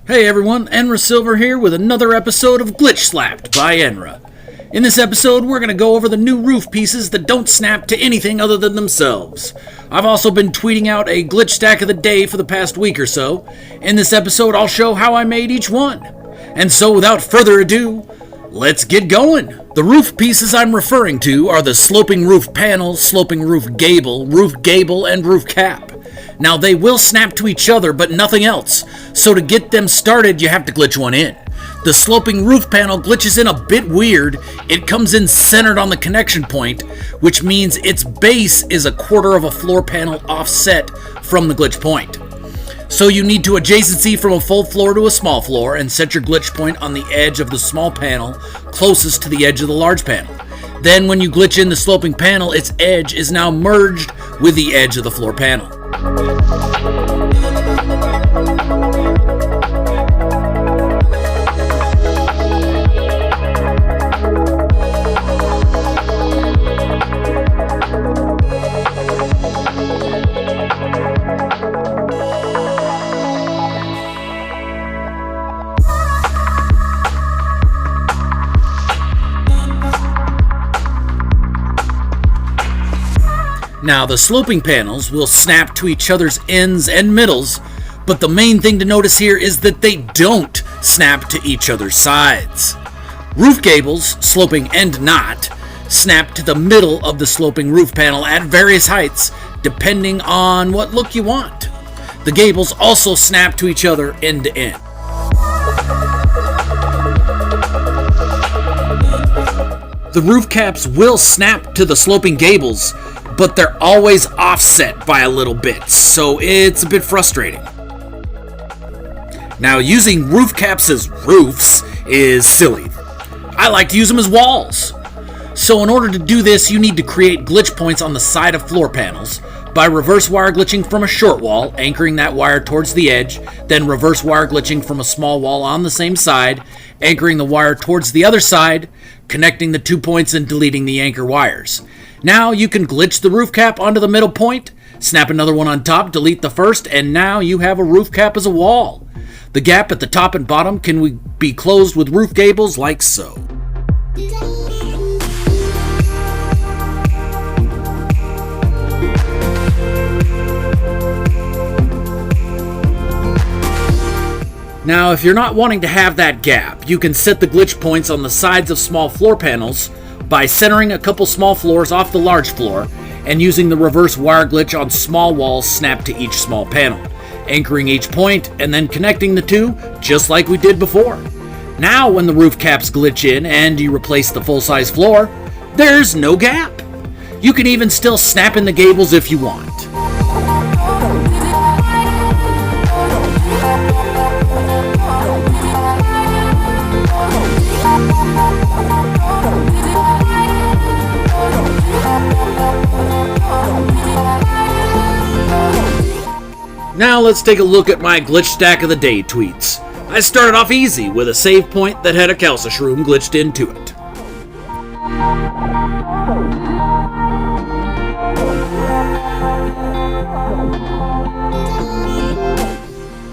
Hey everyone, Enra Silver here with another episode of GlitchSlapped by Enra. In this episode, we're going to go over the new roof pieces that don't snap to anything other than themselves. I've also been tweeting out a glitch stack of the day for the past week or so. In this episode, I'll show how I made each one. And so without further ado, let's get going. The roof pieces I'm referring to are the sloping roof panel, sloping roof gable, and roof cap. Now they will snap to each other, but nothing else. So to get them started, you have to glitch one in. The sloping roof panel glitches in a bit weird. It comes in centered on the connection point, which means its base is a quarter of a floor panel offset from the glitch point. So you need to adjacency from a full floor to a small floor and set your glitch point on the edge of the small panel closest to the edge of the large panel. Then when you glitch in the sloping panel, its edge is now merged with the edge of the floor panel. Now, the sloping panels will snap to each other's ends and middles, but the main thing to notice here is that they don't snap to each other's sides. Roof gables, sloping and not, snap to the middle of the sloping roof panel at various heights, depending on what look you want. The gables also snap to each other end to end. The roof caps will snap to the sloping gables, but they're always offset by a little bit, so it's a bit frustrating. Now, using roof caps as roofs is silly. I like to use them as walls. So in order to do this, you need to create glitch points on the side of floor panels by reverse wire glitching from a short wall, anchoring that wire towards the edge, then reverse wire glitching from a small wall on the same side, anchoring the wire towards the other side, connecting the 2 points and deleting the anchor wires. Now you can glitch the roof cap onto the middle point, snap another one on top, delete the first, and now you have a roof cap as a wall. The gap at the top and bottom can be closed with roof gables like so. Now, if you're not wanting to have that gap, you can set the glitch points on the sides of small floor panels by centering a couple small floors off the large floor and using the reverse wire glitch on small walls snapped to each small panel, anchoring each point and then connecting the two just like we did before. Now when the roof caps glitch in and you replace the full-size floor, there's no gap. You can even still snap in the gables if you want. Now let's take a look at my glitch stack of the day tweets. I started off easy with a save point that had a Calcium shroom glitched into it.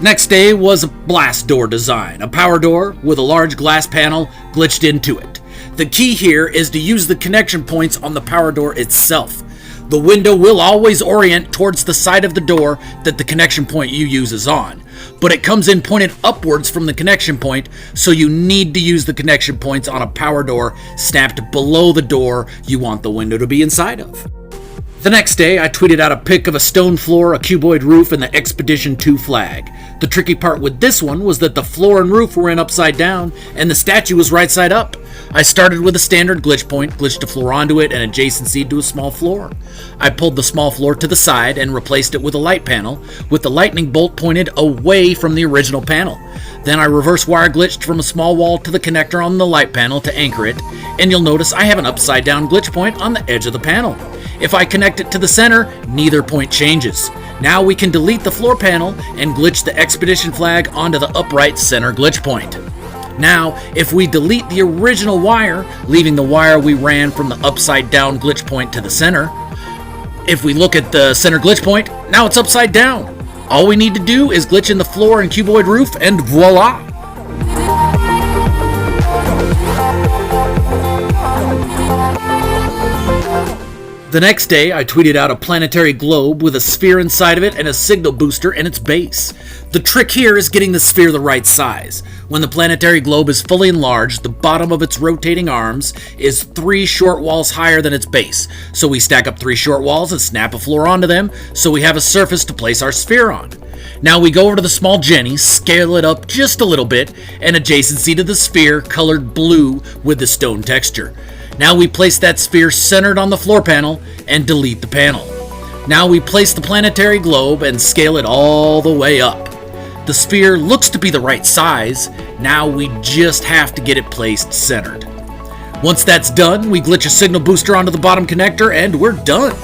Next day was a blast door design, a power door with a large glass panel glitched into it. The key here is to use the connection points on the power door itself. The window will always orient towards the side of the door that the connection point you use is on, but it comes in pointed upwards from the connection point, so you need to use the connection points on a power door snapped below the door you want the window to be inside of. The next day, I tweeted out a pic of a stone floor, a cuboid roof, and the Expedition 2 flag. The tricky part with this one was that the floor and roof were in upside down, and the statue was right side up. I started with a standard glitch point, glitched a floor onto it, and adjacency to a small floor. I pulled the small floor to the side and replaced it with a light panel, with the lightning bolt pointed away from the original panel. Then I reverse wire glitched from a small wall to the connector on the light panel to anchor it, and you'll notice I have an upside down glitch point on the edge of the panel. If I connect it to the center, neither point changes. Now we can delete the floor panel and glitch the Expedition flag onto the upright center glitch point. Now, if we delete the original wire, leaving the wire we ran from the upside down glitch point to the center, if we look at the center glitch point, now it's upside down. All we need to do is glitch in the floor and cuboid roof, and voila! The next day, I tweeted out a planetary globe with a sphere inside of it and a signal booster in its base. The trick here is getting the sphere the right size. When the planetary globe is fully enlarged, the bottom of its rotating arms is 3 short walls higher than its base. So we stack up 3 short walls and snap a floor onto them, so we have a surface to place our sphere on. Now we go over to the small Jenny, scale it up just a little bit, and adjacency to the sphere colored blue with the stone texture. Now we place that sphere centered on the floor panel and delete the panel. Now we place the planetary globe and scale it all the way up. The sphere looks to be the right size. Now we just have to get it placed centered. Once that's done, we glitch a signal booster onto the bottom connector and we're done.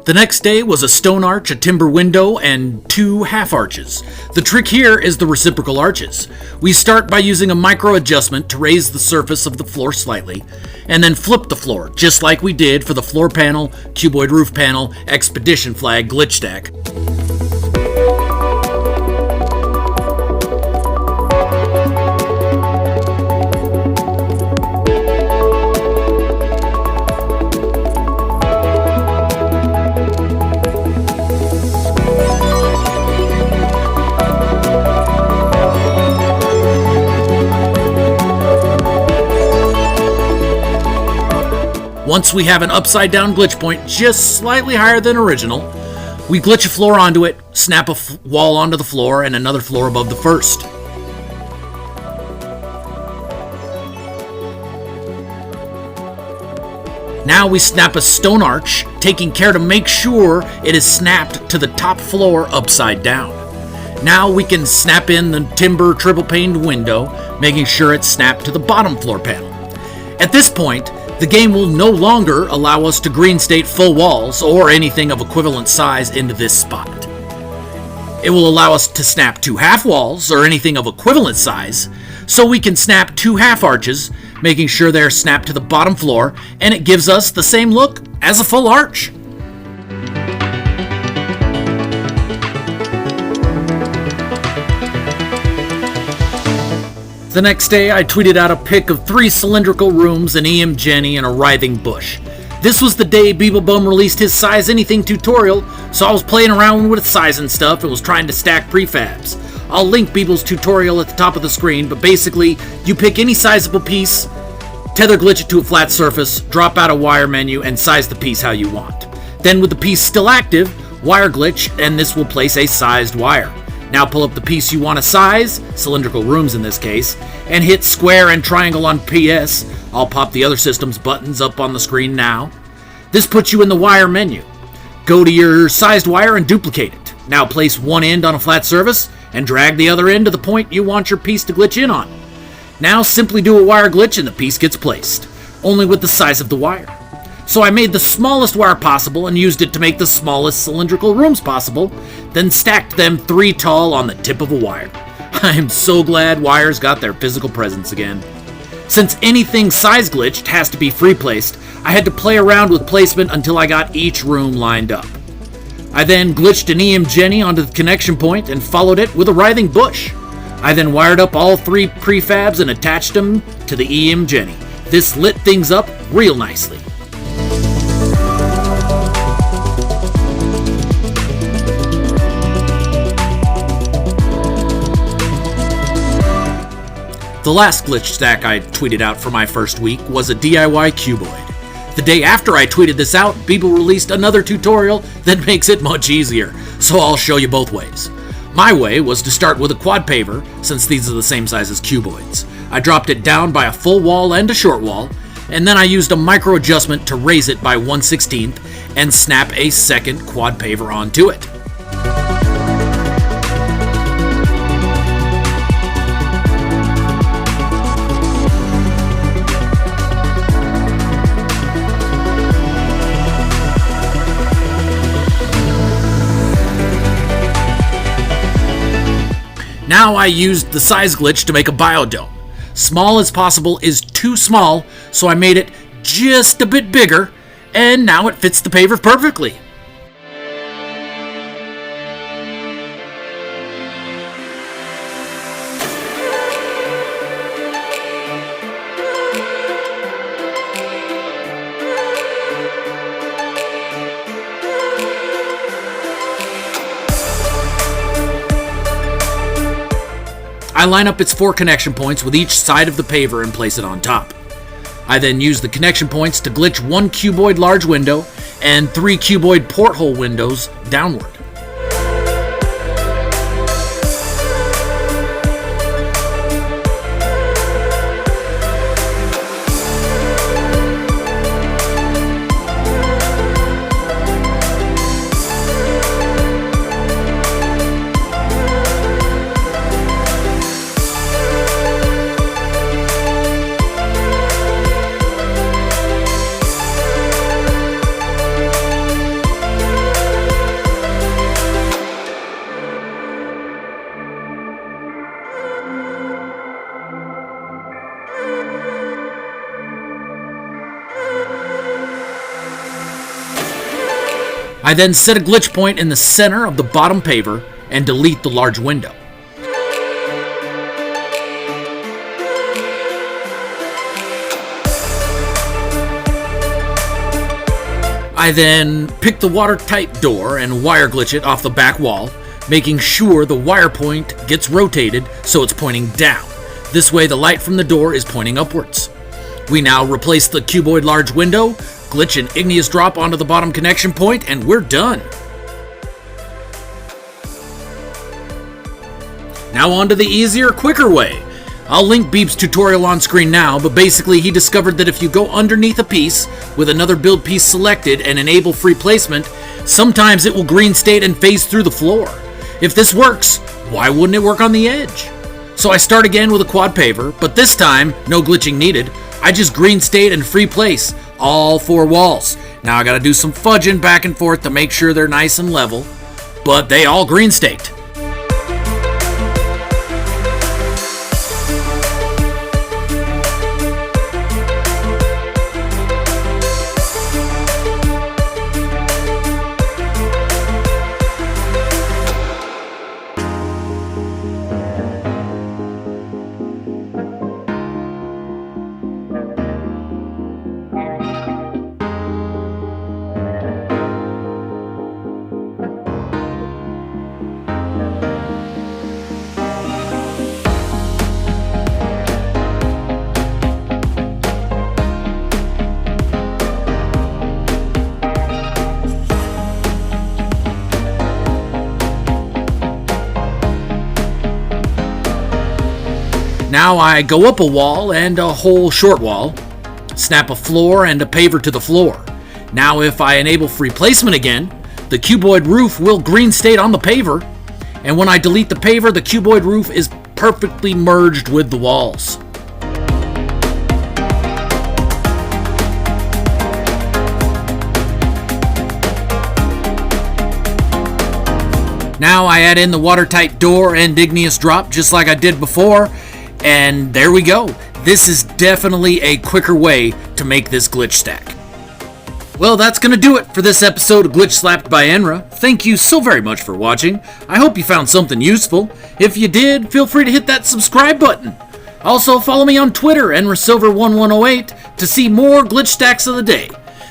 The next day was a stone arch, a timber window, and 2 half arches. The trick here is the reciprocal arches. We start by using a micro adjustment to raise the surface of the floor slightly, and then flip the floor, just like we did for the floor panel, cuboid roof panel, expedition flag, GlitchStack. Once we have an upside down glitch point just slightly higher than original, we glitch a floor onto it, snap a wall onto the floor, and another floor above the first. Now we snap a stone arch, taking care to make sure it is snapped to the top floor upside down. Now we can snap in the timber triple paned window, making sure it's snapped to the bottom floor panel. At this point, the game will no longer allow us to green state full walls or anything of equivalent size into this spot. It will allow us to snap 2 half walls or anything of equivalent size, so we can snap 2 half arches, making sure they're snapped to the bottom floor, and it gives us the same look as a full arch. The next day, I tweeted out a pic of 3 cylindrical rooms, an EM Jenny, and a writhing bush. This was the day Beeblebum released his Size Anything tutorial, so I was playing around with size and stuff and was trying to stack prefabs. I'll link Beeble's tutorial at the top of the screen, but basically, you pick any sizable piece, tether glitch it to a flat surface, drop out a wire menu, and size the piece how you want. Then with the piece still active, wire glitch, and this will place a sized wire. Now pull up the piece you want to size, cylindrical rooms in this case, and hit square and triangle on PS. I'll pop the other system's buttons up on the screen now. This puts you in the wire menu. Go to your sized wire and duplicate it. Now place one end on a flat surface and drag the other end to the point you want your piece to glitch in on. Now simply do a wire glitch and the piece gets placed, only with the size of the wire. So I made the smallest wire possible and used it to make the smallest cylindrical rooms possible, then stacked them 3 tall on the tip of a wire. I am so glad wires got their physical presence again. Since anything size glitched has to be free placed, I had to play around with placement until I got each room lined up. I then glitched an EM Jenny onto the connection point and followed it with a writhing bush. I then wired up all 3 prefabs and attached them to the EM Jenny. This lit things up real nicely. The last GlitchStack I tweeted out for my first week was a DIY cuboid. The day after I tweeted this out, Beeble released another tutorial that makes it much easier, so I'll show you both ways. My way was to start with a quad paver, since these are the same size as cuboids. I dropped it down by a full wall and a short wall, and then I used a micro adjustment to raise it by 1/16 and snap a second quad paver onto it. Now I used the size glitch to make a biodome. Small as possible is too small, so I made it just a bit bigger, and now it fits the paver perfectly. I line up its 4 connection points with each side of the paver and place it on top. I then use the connection points to glitch 1 cuboid large window and 3 cuboid porthole windows downward. I then set a glitch point in the center of the bottom paver and delete the large window. I then pick the watertight door and wire glitch it off the back wall, making sure the wire point gets rotated so it's pointing down. This way the light from the door is pointing upwards. We now replace the cuboid large window, glitch an igneous drop onto the bottom connection point, and we're done. Now on to the easier, quicker way. I'll link Beeb's tutorial on screen now, but basically he discovered that if you go underneath a piece with another build piece selected and enable free placement, sometimes it will green state and phase through the floor. If this works, why wouldn't it work on the edge? So I start again with a quad paver, but this time, no glitching needed. I just green state and free place all 4 walls. Now I gotta do some fudging back and forth to make sure they're nice and level, but they all green staked. Now I go up a wall and a whole short wall, snap a floor and a paver to the floor. Now if I enable free placement again, the cuboid roof will green state on the paver, and when I delete the paver, the cuboid roof is perfectly merged with the walls. Now I add in the watertight door and igneous drop just like I did before, and there we go. This is definitely a quicker way to make this glitch stack. Well, that's going to do it for this episode of GlitchSlapped by Enra. Thank you so very much for watching. I hope you found something useful. If you did, feel free to hit that subscribe button. Also, follow me on Twitter, EnraSilver1108, to see more glitch stacks of the day.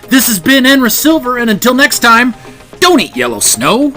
This has been Enra Silver, and until next time, don't eat yellow snow.